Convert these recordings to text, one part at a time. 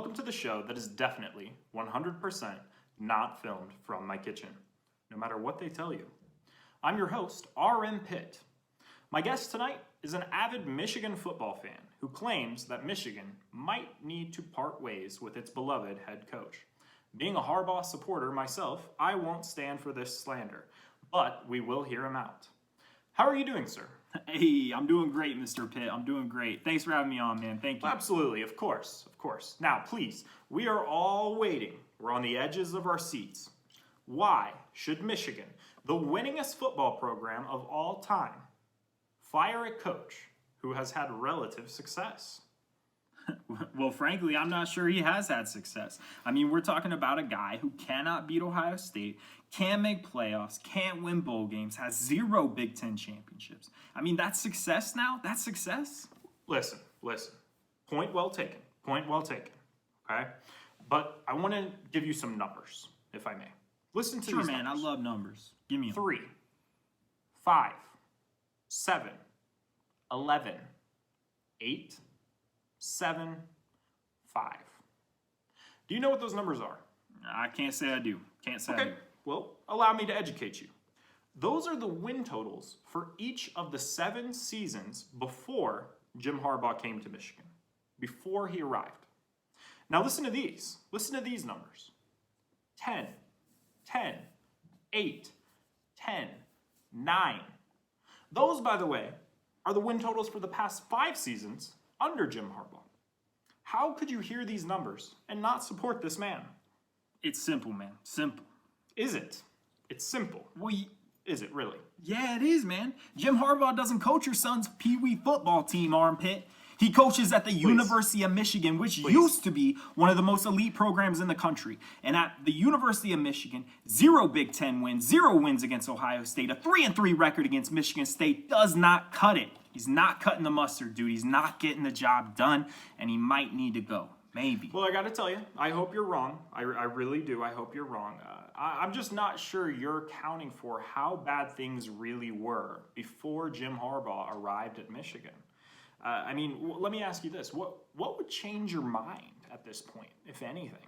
welcome to the show that is definitely 100% not filmed from my kitchen, no matter what they tell you. I'm your host, RM Pitt. My guest tonight is an avid Michigan football fan who claims that Michigan might need to part ways with its beloved head coach. Being a Harbaugh supporter myself, I won't stand for this slander, but we will hear him out. How are you doing, sir? Hey, I'm doing great, Mr. Pitt. I'm doing great. Thanks for having me on, man. Thank you. Absolutely, of course. Now, please, we are all waiting. We're on the edges of our seats. Why should Michigan, the winningest football program of all time, fire a coach who has had relative success? Well, frankly, I'm not sure he has had success. I mean, we're talking about a guy who cannot beat Ohio State, can't make playoffs, can't win bowl games, has 0 Big Ten championships. I mean, that's success now? That's success? Listen. Point well taken. Okay? But I want to give you some numbers, if I may. Listen to these man. numbers. I love numbers. Give me 3, 5, 7, 11, 8, 7, 5. Do you know what those numbers are? I can't say I do. Can't say I do. Well, allow me to educate you. Those are the win totals for each of the 7 seasons before Jim Harbaugh came to Michigan, before he arrived. Now listen to these. Listen to these numbers. 10, 10, 8, 10, 9. Those, by the way, are the win totals for the past 5 seasons under Jim Harbaugh. How could you hear these numbers and not support this man? It's simple, man. Simple. Is it? It's simple. Is it really? Yeah, it is, man. Jim Harbaugh doesn't coach your son's Pee-wee football team, Armpit. He coaches at the University of Michigan, which used to be one of the most elite programs in the country. And at the University of Michigan, 0 Big Ten wins, 0 wins against Ohio State, a 3-3 record against Michigan State does not cut it. He's not cutting the mustard, dude. He's not getting the job done, and he might need to go. Maybe. Well, I got to tell you, I hope you're wrong. I really do. I hope you're wrong. I'm just not sure you're accounting for how bad things really were before Jim Harbaugh arrived at Michigan. I mean, let me ask you this. What would change your mind at this point, if anything?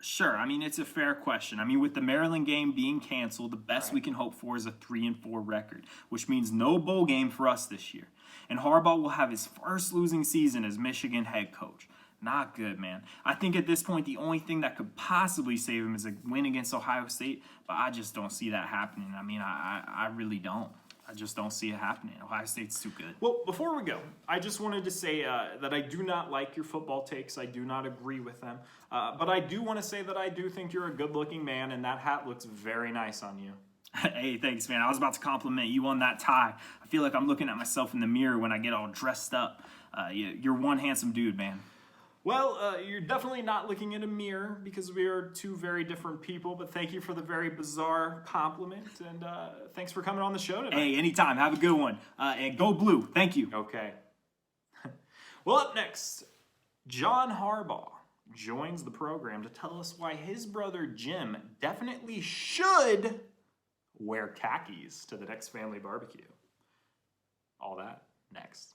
Sure. I mean, it's a fair question. I mean, with the Maryland game being canceled, the best we can hope for is a 3-4 record, which means no bowl game for us this year. And Harbaugh will have his first losing season as Michigan head coach. Not good, man. I think at this point, the only thing that could possibly save him is a win against Ohio State, but I just don't see that happening. I mean, I really don't. I just don't see it happening. Ohio State's too good. Well, before we go, I just wanted to say that I do not like your football takes. I do not agree with them. But I do want to say that I do think you're a good-looking man, and that hat looks very nice on you. Hey, thanks, man. I was about to compliment you on that tie. I feel like I'm looking at myself in the mirror when I get all dressed up. You're one handsome dude, man. Well, you're definitely not looking in a mirror because we are 2 very different people, but thank you for the very bizarre compliment, and thanks for coming on the show tonight. Hey, anytime. Have a good one. And go blue. Thank you. Okay. Well, up next, John Harbaugh joins the program to tell us why his brother Jim definitely should wear khakis to the next family barbecue. All that next.